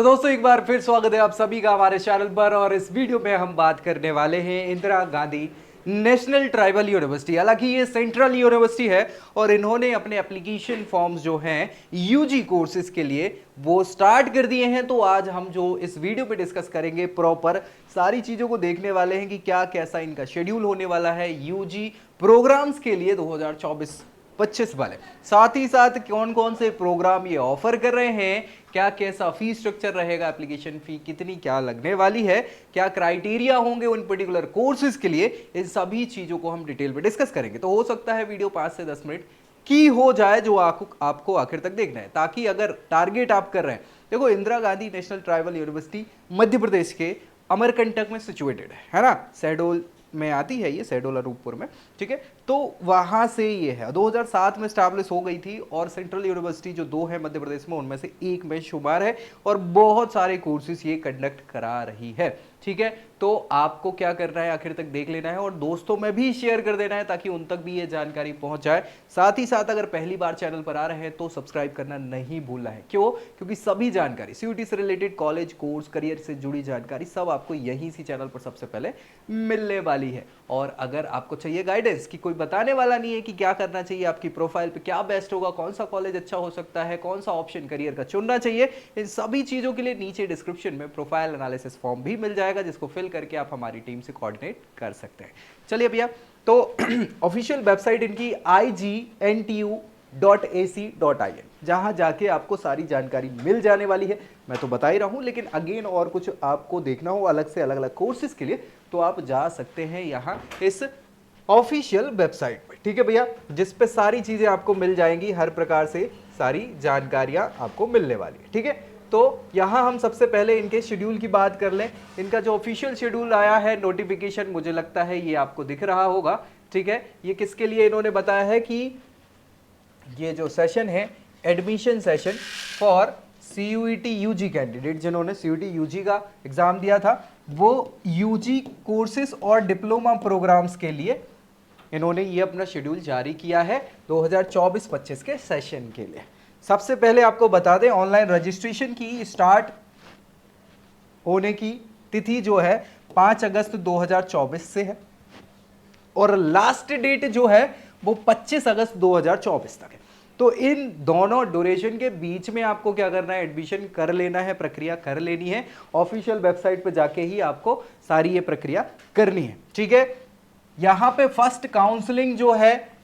तो दोस्तों एक बार फिर स्वागत है आप सभी का हमारे चैनल पर। और इस वीडियो में हम बात करने वाले हैं Indira Gandhi national tribal university. हालांकि ये सेंट्रल यूनिवर्सिटी है और इन्होंने अपने एप्लीकेशन फॉर्म्स जो हैं यूजी कोर्सेज के लिए वो स्टार्ट कर दिए हैं। तो आज हम जो इस वीडियो पे डिस्कस करेंगे प्रॉपर सारी चीज़ों को देखने वाले हैं कि क्या कैसा इनका शेड्यूल होने वाला है यूजी प्रोग्राम्स के लिए 2024-25 वाले। साथ ही साथ कौन कौन से प्रोग्राम ये ऑफर कर रहे हैं, क्या कैसा फी स्ट्रक्चर रहेगा, एप्लीकेशन फी कितनी क्या लगने वाली है, क्या क्राइटेरिया होंगे उन पर्टिकुलर कोर्सेज के लिए, इन सभी चीजों को हम डिटेल में डिस्कस करेंगे। तो हो सकता है वीडियो 5 से 10 मिनट की हो जाए जो आपको आखिर तक देखना है, ताकि अगर टारगेट आप कर रहे हैं, देखो Indira Gandhi national tribal university Madhya Pradesh के अमरकंटक में सिचुएटेड है ना, शहडोल में आती है ये, शहडोल अनूपपुर में, ठीक है। तो वहां से ये है 2007 में स्टैब्लिश हो गई थी और सेंट्रल यूनिवर्सिटी जो 2 है मध्य प्रदेश में उनमें से एक में शुमार है और बहुत सारे कोर्सेज ये कंडक्ट करा रही है, ठीक है। तो आपको क्या करना है, आखिर तक देख लेना है और दोस्तों में भी शेयर कर देना है ताकि उन तक भी ये जानकारी पहुंच जाए। साथ ही साथ अगर पहली बार चैनल पर आ रहे हैं तो सब्सक्राइब करना नहीं भूलना है। क्यों? क्योंकि सभी जानकारी सीयूटी से रिलेटेड, कॉलेज, कोर्स, करियर से जुड़ी जानकारी सब आपको यहीं सी चैनल पर सबसे पहले मिलने वाली है। और अगर आपको चाहिए गाइडेंस कि कोई बताने वाला नहीं है कि क्या करना चाहिए, आपकी प्रोफाइल पे क्या बेस्ट होगा, कौन सा कॉलेज अच्छा हो सकता है, कौन सा ऑप्शन करियर का चुनना चाहिए, इन सभी चीजों के लिए नीचे डिस्क्रिप्शन में प्रोफाइल एनालिसिस फॉर्म भी मिल जाएगा जिसको फिल करके आप हमारी टीम से कोऑर्डिनेट कर सकते हैं। चलिए भैया, तो ऑफिशियल वेबसाइट इनकी igNTU.ac.in, जहां जाके आपको सारी जानकारी मिल जाने वाली है। मैं तो बता ही रहा हूं, लेकिन अगेन और कुछ आपको देखना हो अलग से अलग अलग कोर्सेज के लिए तो आप जा सकते हैं यहां इस ऑफिशियल वेबसाइट पे, ठीक है भैया, जिस पे सारी चीजें आपको मिल जाएंगी, हर प्रकार से सारी जानकारियां आपको मिलने वाली है, ठीक है। तो यहां हम सबसे पहले इनके शेड्यूल की बात कर लें। इनका जो ऑफिशियल शेड्यूल आया है, नोटिफिकेशन मुझे लगता है ये आपको दिख रहा होगा, ठीक है। ये किसके लिए इन्होंने बताया है कि ये जो सेशन है admission session for CUET UG candidate, जिन्होंने सीयूईटी यूजी का एग्जाम दिया था, वो यूजी कोर्सेज और डिप्लोमा प्रोग्राम्स के लिए इन्होंने ये अपना शेड्यूल जारी किया है 2024-25 के सेशन के लिए। सबसे पहले आपको बता दें, ऑनलाइन रजिस्ट्रेशन की स्टार्ट होने की तिथि जो है 5 अगस्त 2024 से है और लास्ट डेट जो है वो 25 अगस्त 2024 तक है। तो इन दोनों ड्यूरेशन के बीच में आपको क्या करना है, एडमिशन कर लेना है, प्रक्रिया कर लेनी है। ऑफिशियल वेबसाइट पे जाके ही आपको सारी ये प्रक्रिया करनी है, ठीक है। यहां पे फर्स्ट काउंसलिंग जो है,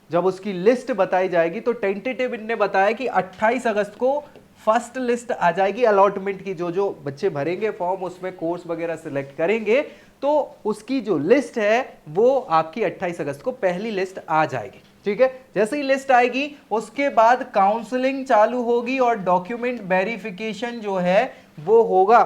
जब उसकी लिस्ट बताई जाएगी तो टेंटेटिव इनने बताया कि 28 अगस्त को फर्स्ट लिस्ट आ जाएगी अलॉटमेंट की। जो जो बच्चे भरेंगे फॉर्म, उसमें कोर्स वगैरह सिलेक्ट करेंगे तो उसकी जो लिस्ट है वो आपकी 28 अगस्त को पहली लिस्ट आ जाएगी, ठीक है। जैसे ही लिस्ट आएगी उसके बाद काउंसलिंग चालू होगी और डॉक्यूमेंट वेरिफिकेशन जो है वो होगा।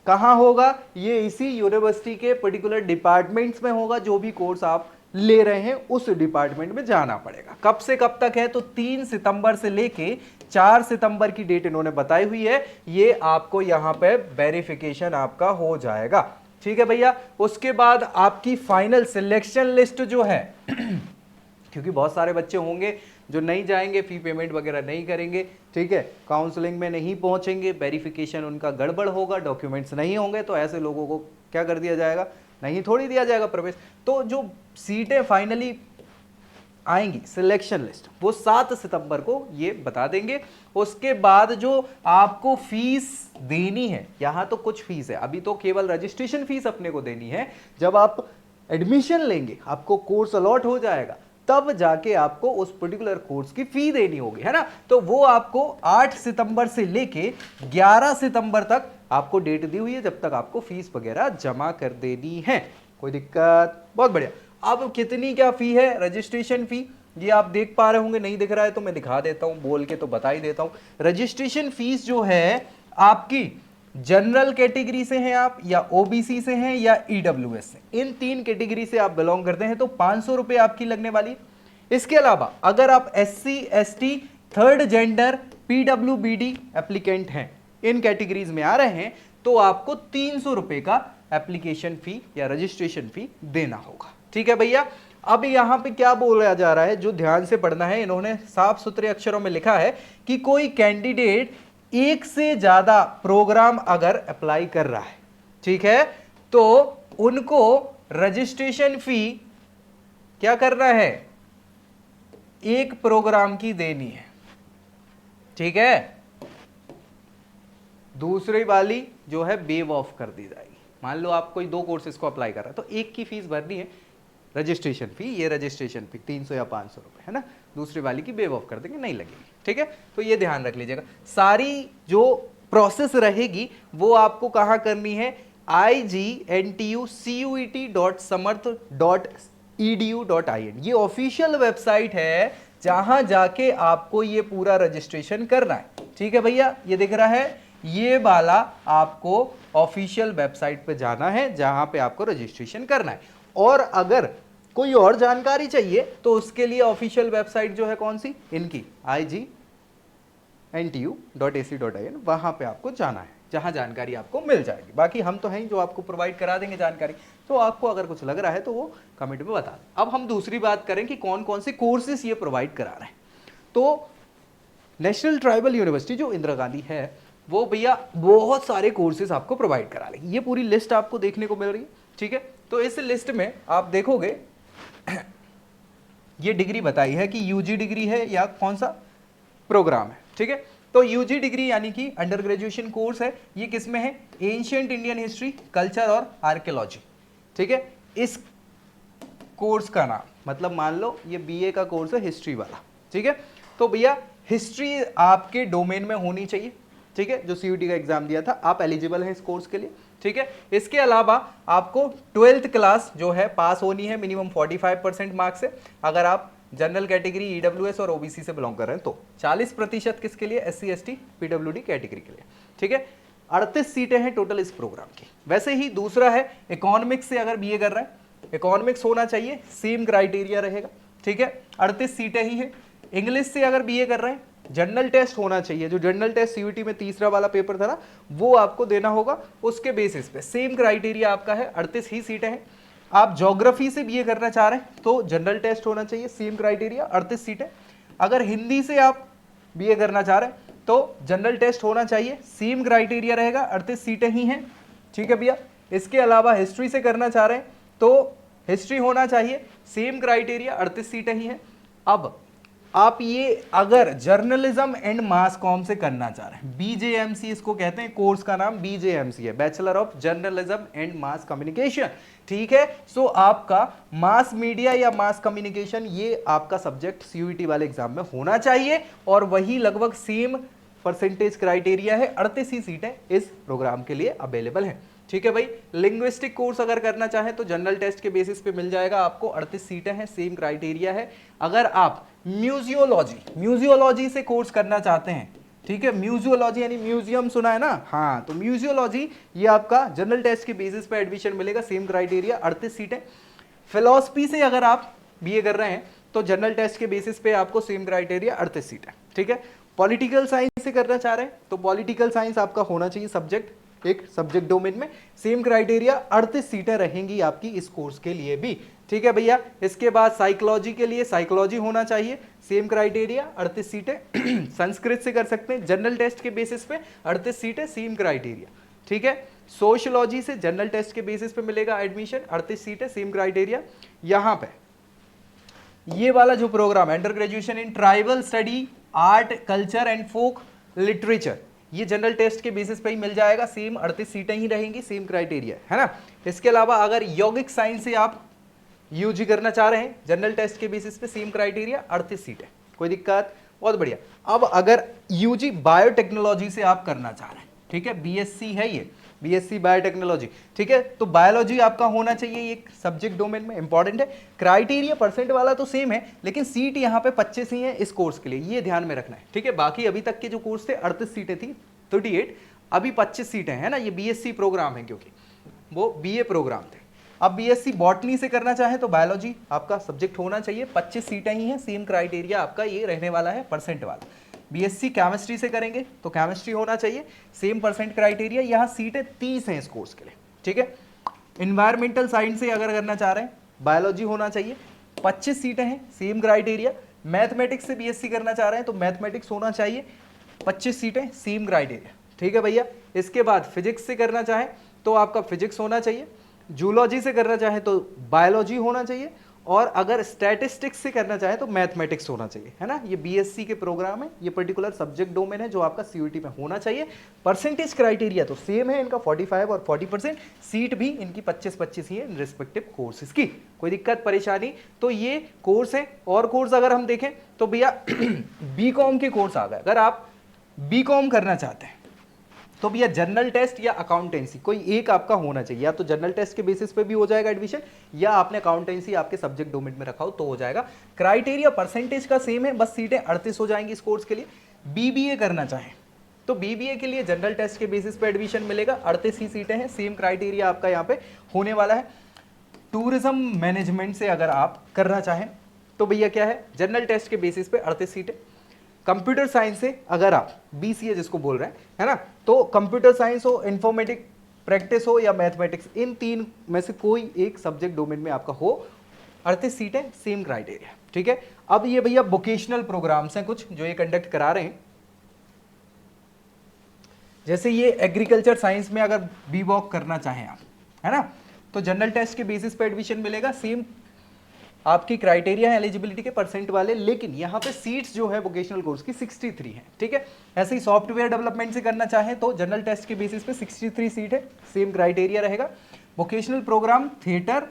कहां होगा? ये इसी यूनिवर्सिटी के पर्टिकुलर डिपार्टमेंट्स में होगा। जो भी कोर्स आप ले रहे हैं उस डिपार्टमेंट में जाना पड़ेगा। कब से कब तक है? तो 3 सितंबर से लेके 4 सितंबर की डेट इन्होंने बताई हुई है। ये आपको यहां पे वेरिफिकेशन आपका हो जाएगा, ठीक है भैया। उसके बाद आपकी फाइनल सिलेक्शन लिस्ट जो है क्योंकि बहुत सारे बच्चे होंगे जो नहीं जाएंगे, फी पेमेंट वगैरह नहीं करेंगे, ठीक है, काउंसलिंग में नहीं पहुंचेंगे, वेरिफिकेशन उनका गड़बड़ होगा, डॉक्यूमेंट्स नहीं होंगे, तो ऐसे लोगों को क्या कर दिया जाएगा? नहीं थोड़ी दिया जाएगा प्रवेश। तो जो सीटें फाइनली आएंगी सिलेक्शन लिस्ट वो 7 सितंबर को ये बता देंगे। उसके बाद जो आपको फीस देनी है, यहां तो कुछ फीस है, अभी तो केवल रजिस्ट्रेशन फीस अपने को देनी है। जब आप एडमिशन लेंगे, आपको कोर्स अलॉट हो जाएगा, तब जाके आपको उस पर्टिकुलर कोर्स की फी देनी होगी, है ना। तो वो आपको 8 सितंबर से लेके 11 सितंबर तक आपको डेट दी हुई है, जब तक आपको फीस वगैरह जमा कर देनी है। कोई दिक्कत? बहुत बढ़िया। अब कितनी क्या फी है? रजिस्ट्रेशन फी ये आप देख पा रहे होंगे, नहीं दिख रहा है तो मैं दिखा देता हूं, बोल के तो बता ही देता हूं। रजिस्ट्रेशन फीस जो है आपकी, जनरल कैटेगरी से हैं आप, या ओबीसी से हैं, या ईडब्ल्यूएस से, इन 3 कैटेगरी से आप बिलोंग करते हैं तो 500 रुपए आपकी लगने वाली। इसके अलावा अगर आप SC, ST, third gender, PWBD applicant हैं, इन कैटेगरीज में आ रहे हैं, तो आपको 300 रुपए का एप्लीकेशन फी या रजिस्ट्रेशन फी देना होगा, ठीक है भैया। अब यहां पे क्या बोला जा रहा है, जो ध्यान से पढ़ना है, इन्होंने साफ सुथरे अक्षरों में लिखा है कि कोई कैंडिडेट एक से ज्यादा प्रोग्राम अगर अप्लाई कर रहा है, ठीक है, तो उनको रजिस्ट्रेशन फी क्या करना है, एक प्रोग्राम की देनी है, ठीक है। दूसरी वाली जो है वेव ऑफ कर दी जाएगी। मान लो आप कोई 2 कोर्सेज को अप्लाई कर रहा है तो एक की फीस भरनी है रजिस्ट्रेशन फी, ये रजिस्ट्रेशन फी 300 या 500 रुपए है ना, दूसरी वाली की वेव ऑफ कर देंगे, नहीं लगेगी, ठीक है। तो ये ध्यान रख लीजिएगा, सारी जो प्रोसेस रहेगी वो आपको कहां करनी है, igntcuet.samarth.edu.in, ये ऑफिशियल वेबसाइट है जहां जाके आपको ये पूरा रजिस्ट्रेशन करना है, ठीक है भैया। ये दिख रहा है, ये वाला आपको ऑफिशियल वेबसाइट पे जाना है जहां पे आपको रजिस्ट्रेशन करना है। और अगर कोई और जानकारी चाहिए तो उसके लिए ऑफिशियल वेबसाइट जो है कौन सी, इनकी igntU.ac.in, वहां पे आपको जाना है जहां जानकारी आपको मिल जाएगी। बाकी हम तो हैं जो आपको प्रोवाइड करा देंगे जानकारी, तो आपको अगर कुछ लग रहा है तो वो कमेंट में बता दें। अब हम दूसरी बात करें कि कौन कौन से कोर्सेज ये प्रोवाइड करा रहे हैं। तो नेशनल ट्राइबल यूनिवर्सिटी जो इंदिरा गांधी है वो भैया बहुत सारे कोर्सेज आपको प्रोवाइड करा रही है, ये पूरी लिस्ट आपको देखने को मिल रही है, ठीक है। तो इस लिस्ट में आप देखोगे ये डिग्री बताई है कि यूजी डिग्री है या कौन सा प्रोग्राम है, ठीक है। तो यूजी डिग्री यानी कि अंडर ग्रेजुएशन कोर्स है, ये किसमें है, एंशिएंट इंडियन हिस्ट्री, कल्चर और आर्कियोलॉजी, ठीक है। इस कोर्स का नाम, मतलब मान लो ये बीए का कोर्स है हिस्ट्री वाला, ठीक है। तो भैया हिस्ट्री आपके डोमेन में होनी चाहिए, ठीक है। जो सीयूटी का एग्जाम दिया था आप एलिजिबल हैं इस कोर्स के लिए, ठीक है। इसके अलावा आपको 12th क्लास जो है पास होनी है मिनिमम 45% मार्क्स से, अगर आप जनरल कैटेगरी, ईडब्ल्यूएस और ओबीसी से बिलोंग कर रहे हैं तो 40% किसके लिए, एससी एसटी पीडब्ल्यूडी कैटेगरी के लिए, ठीक है। 38 सीटें हैं टोटल इस प्रोग्राम की। वैसे ही दूसरा है इकोनॉमिक्स से अगर बीए कर रहा है, इकोनॉमिक्स होना चाहिए, सेम क्राइटेरिया रहेगा, ठीक है, 38 सीटें ही है। इंग्लिश से अगर बीए कर रहे हैं, जनरल टेस्ट होना चाहिए, जो जनरल टेस्ट सीयूटी में तीसरा वाला पेपर था ना वो आपको देना होगा, उसके बेसिस पे सेम क्राइटेरिया आपका है, 38 ही सीटें हैं। आप ज्योग्राफी से बीए करना चाह रहे हैं तो जनरल टेस्ट होना चाहिए, सेम क्राइटेरिया, 38 सीटें। अगर हिंदी से आप बीए करना चाह रहे हैं तो जनरल टेस्ट होना चाहिए, सेम क्राइटेरिया रहेगा, 38 सीटें ही हैं, ठीक है भैया। इसके अलावा हिस्ट्री से करना चाह रहे हैं तो हिस्ट्री होना चाहिए, सेम क्राइटेरिया, 38 सीटें ही हैं। अब आप ये अगर जर्नलिज्म एंड मास कॉम से करना चाह रहे हैं, बीजेएमसी इसको कहते हैं, कोर्स का नाम बीजेएमसी है, bachelor of journalism and mass communication, ठीक है। सो आपका मास मीडिया या मास कम्युनिकेशन ये आपका सब्जेक्ट सीयूईटी वाले एग्जाम में होना चाहिए, और वही लगभग सेम परसेंटेज क्राइटेरिया है, 38 ही सीटें इस प्रोग्राम के लिए अवेलेबल हैं, ठीक है भाई। लिंग्विस्टिक कोर्स अगर करना चाहें तो जनरल टेस्ट के बेसिस पे मिल जाएगा आपको, 38 सीटें हैं, सेम क्राइटेरिया है। अगर आप म्यूजियोलॉजी से कोर्स करना चाहते हैं, ठीक है, म्यूजियोलॉजी यानी म्यूजियम सुना है ना, हाँ, तो म्यूजियोलॉजी ये आपका जनरल टेस्ट के बेसिस पे एडमिशन मिलेगा, सेम क्राइटेरिया, 38 सीटें। फिलॉसफी से अगर आप बीए कर रहे हैं तो जनरल टेस्ट के बेसिस पे आपको सेम क्राइटेरिया, 38 सीटें, ठीक है। पॉलिटिकल साइंस से करना चाह रहे हैं तो पॉलिटिकल साइंस आपका होना चाहिए सब्जेक्ट, एक सब्जेक्ट डोमेन में, सेम क्राइटेरिया, 38 सीटें रहेंगी आपकी इस कोर्स के लिए भी, ठीक है भैया। इसके बाद साइकोलॉजी के लिए साइकोलॉजी होना चाहिए, सेम क्राइटेरिया, 38 सीटें। संस्कृत से कर सकते हैं जनरल टेस्ट के बेसिस पे, 38 सीटें, सेम क्राइटेरिया, ठीक है। सोशियोलॉजी से जनरल टेस्ट के बेसिस पे मिलेगा एडमिशन, 38 सीटें, सेम क्राइटेरिया। यहां पे ये वाला जो प्रोग्राम है under graduation in tribal study, art, culture and folk literature, ये जनरल टेस्ट के बेसिस पे ही मिल जाएगा, सेम 38 सीटें ही रहेंगी, सेम क्राइटेरिया है ना। इसके अलावा अगर यौगिक साइंस से आप यूजी करना चाह रहे हैं जनरल टेस्ट के बेसिस पे, सेम क्राइटेरिया, 38 सीटें, कोई दिक्कत, बहुत बढ़िया। अब अगर यूजी बायोटेक्नोलॉजी से आप करना चाह रहे हैं, ठीक है, बीएससी है ये, बीएससी बायोटेक्नोलॉजी, ठीक है, तो बायोलॉजी आपका होना चाहिए एक सब्जेक्ट डोमेन में, इंपॉर्टेंट है। क्राइटेरिया परसेंट वाला तो सेम है, लेकिन सीट यहाँ पे 25 ही है इस कोर्स के लिए, ये ध्यान में रखना है, ठीक है। बाकी अभी तक के जो कोर्स थे 38 सीटें थी, 38, अभी 25 सीटें हैं ना, ये बीएससी प्रोग्राम है क्योंकि वो बीए प्रोग्राम थे। अब बीएससी बॉटनी से करना चाहे तो बायोलॉजी आपका सब्जेक्ट होना चाहिए, 25 सीटें ही हैं, सेम क्राइटेरिया आपका ये रहने वाला है, परसेंट वाला। बीएससी केमिस्ट्री से करेंगे तो केमिस्ट्री होना चाहिए, सेम परसेंट क्राइटेरिया, यहाँ सीटें 30 हैं इस कोर्स के लिए, ठीक है। इन्वायरमेंटल साइंस से अगर करना चाह रहे हैं बायोलॉजी होना चाहिए, 25 सीटें हैं, सेम क्राइटेरिया। मैथमेटिक्स से बीएससी करना चाह रहे हैं तो मैथमेटिक्स होना चाहिए, 25 सीटें, सेम क्राइटेरिया, ठीक है भैया। इसके बाद फिजिक्स से करना चाहे तो आपका फिजिक्स होना चाहिए, जूलॉजी से करना चाहे तो बायोलॉजी होना चाहिए, और अगर स्टैटिस्टिक्स से करना चाहे तो मैथमेटिक्स होना चाहिए, है ना। ये बीएससी के प्रोग्राम है, ये पर्टिकुलर सब्जेक्ट डोमेन है जो आपका सीयूईटी में होना चाहिए। परसेंटेज क्राइटेरिया तो सेम है इनका, 45 और 40%। सीट भी इनकी 25-25 ही है इन रिस्पेक्टिव कोर्सेज की, कोई दिक्कत परेशानी। तो ये कोर्स है। और कोर्स अगर हम देखें तो भैया बीकॉम के कोर्स आ गए। अगर आप बीकॉम करना चाहते हैं तो भैया जनरल टेस्ट या अकाउंटेंसी कोई एक आपका होना चाहिए, या तो जनरल टेस्ट के बेसिस पे भी हो जाएगा एडमिशन, या आपने अकाउंटेंसी आपके सब्जेक्ट डोमेन में रखा हो तो हो जाएगा। क्राइटेरिया परसेंटेज का सेम है, बस सीटें 38 हो जाएंगी इस कोर्स के लिए। बीबीए करना चाहें तो बीबीए के लिए जनरल टेस्ट के बेसिस पे एडमिशन मिलेगा, 38 ही सीटें हैं, सेम क्राइटेरिया आपका यहाँ पे होने वाला है। टूरिज्म मैनेजमेंट से अगर आप करना चाहें तो भैया क्या है, जनरल टेस्ट के बेसिस पे 38 सीटें। कंप्यूटर साइंस से अगर आप बीसीए जिसको बोल रहे हैं, है ना, तो कंप्यूटर साइंस हो, इंफॉर्मेटिक प्रैक्टिस हो या मैथमेटिक्स, इन तीन में से कोई एक सब्जेक्ट डोमेन में आपका हो, 38 सीटें, सेम क्राइटेरिया, ठीक है। अब ये भैया वोकेशनल प्रोग्राम्स हैं कुछ जो ये कंडक्ट करा रहे हैं, जैसे ये एग्रीकल्चर साइंस में अगर बीवॉक करना चाहें आप, है ना, तो जनरल टेस्ट के बेसिस पे एडमिशन मिलेगा, सेम आपकी क्राइटेरिया है एलिजिबिलिटी के परसेंट वाले, लेकिन यहाँ पे सीट्स जो है वोकेशनल कोर्स की 63 है, ठीक है। ऐसे ही सॉफ्टवेयर डेवलपमेंट से करना चाहें तो जनरल टेस्ट के बेसिस पे 63 सीट है, सेम क्राइटेरिया रहेगा। Vocational programme theatre,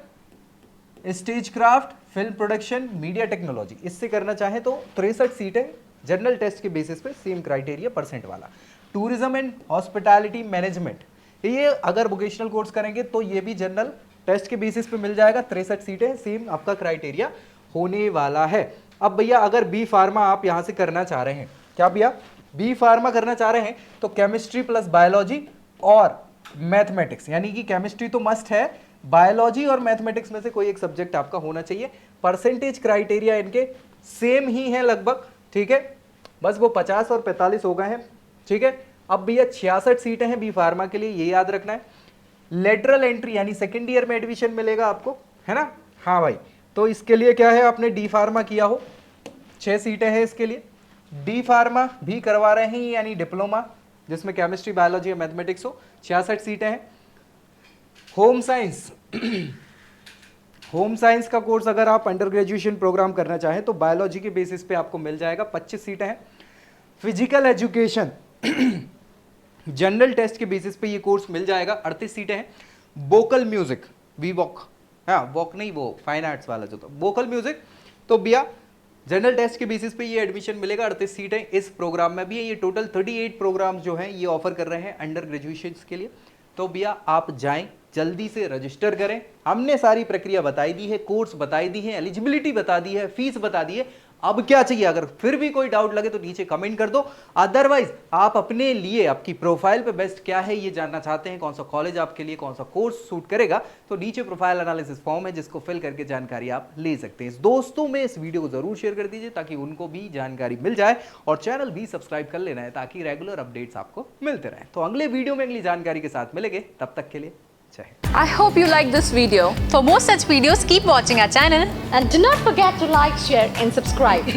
stage craft, film production, media technology, इससे करना चाहें तो 63 सीट है, जनरल टेस्ट के बेसिस पे, सेम क्राइटेरिया परसेंट वाला। टूरिज्म एंड हॉस्पिटैलिटी मैनेजमेंट, ये अगर वोकेशनल कोर्स करेंगे तो ये भी जनरल टेस्ट के बेसिस पे मिल जाएगा, 63 सीटें, सेम आपका क्राइटेरिया होने वाला है। अब भैया अगर बी फार्मा आप यहां से करना चाह रहे हैं, क्या भैया बी फार्मा करना चाह रहे हैं तो केमिस्ट्री प्लस बायोलॉजी और मैथमेटिक्स, यानी कि केमिस्ट्री तो मस्ट है, बायोलॉजी और मैथमेटिक्स में से कोई एक सब्जेक्ट आपका होना चाहिए। परसेंटेज क्राइटेरिया इनके सेम ही है लगभग, ठीक है, बस वो 50 और 45 हो गए हैं, ठीक है। अब भैया 66 सीटें हैं बी फार्मा के लिए, ये याद रखना है। लेटरल एंट्री यानी सेकेंड ईयर में एडमिशन मिलेगा आपको, है ना। हाँ भाई, तो इसके लिए क्या है, आपने डी फार्मा किया हो, 6 सीटें हैं इसके लिए। डी फार्मा भी करवा रहे हैं यानी डिप्लोमा जिसमें केमिस्ट्री बायोलॉजी या मैथमेटिक्स हो, 66 सीटें हैं। होम साइंस होम साइंस का कोर्स अगर आप अंडर ग्रेजुएशन प्रोग्राम करना चाहें तो बायोलॉजी के बेसिस पे आपको मिल जाएगा, 25 सीटें हैं। फिजिकल एजुकेशन जनरल टेस्ट के बेसिस पे ये कोर्स मिल जाएगा, 38 सीटें हैं। वोकल म्यूजिक, वी वॉक, हाँ वॉक नहीं, वो फाइन आर्ट्स वाला जो था, वोकल म्यूजिक, तो भैया जनरल टेस्ट के बेसिस पे ये एडमिशन मिलेगा, 38 सीटें इस प्रोग्राम में भी है। ये टोटल 38 प्रोग्राम जो हैं ये ऑफर कर रहे हैं अंडर ग्रेजुएशन के लिए। तो भैया आप जाएं, जल्दी से रजिस्टर करें। हमने सारी प्रक्रिया बताई दी है, कोर्स बताई दी है, एलिजिबिलिटी बता दी है, फीस बता दी है। अब क्या चाहिए, अगर फिर भी कोई डाउट लगे तो नीचे कमेंट कर दो। अदरवाइज आप अपने लिए आपकी प्रोफाइल पे बेस्ट क्या है ये जानना चाहते हैं, कौन सा कॉलेज आपके लिए कौन सा कोर्स सूट करेगा, तो नीचे प्रोफाइल एनालिसिस फॉर्म है जिसको फिल करके जानकारी आप ले सकते हैं। दोस्तों में इस वीडियो को जरूर शेयर कर दीजिए ताकि उनको भी जानकारी मिल जाए, और चैनल भी सब्सक्राइब कर लेना है ताकि रेगुलर अपडेट्स आपको मिलते रहे। तो अगले वीडियो में अगली जानकारी के साथ मिलेंगे, तब तक के लिए I hope you like this video. For more such videos, keep watching our channel and do not forget to like, share and subscribe.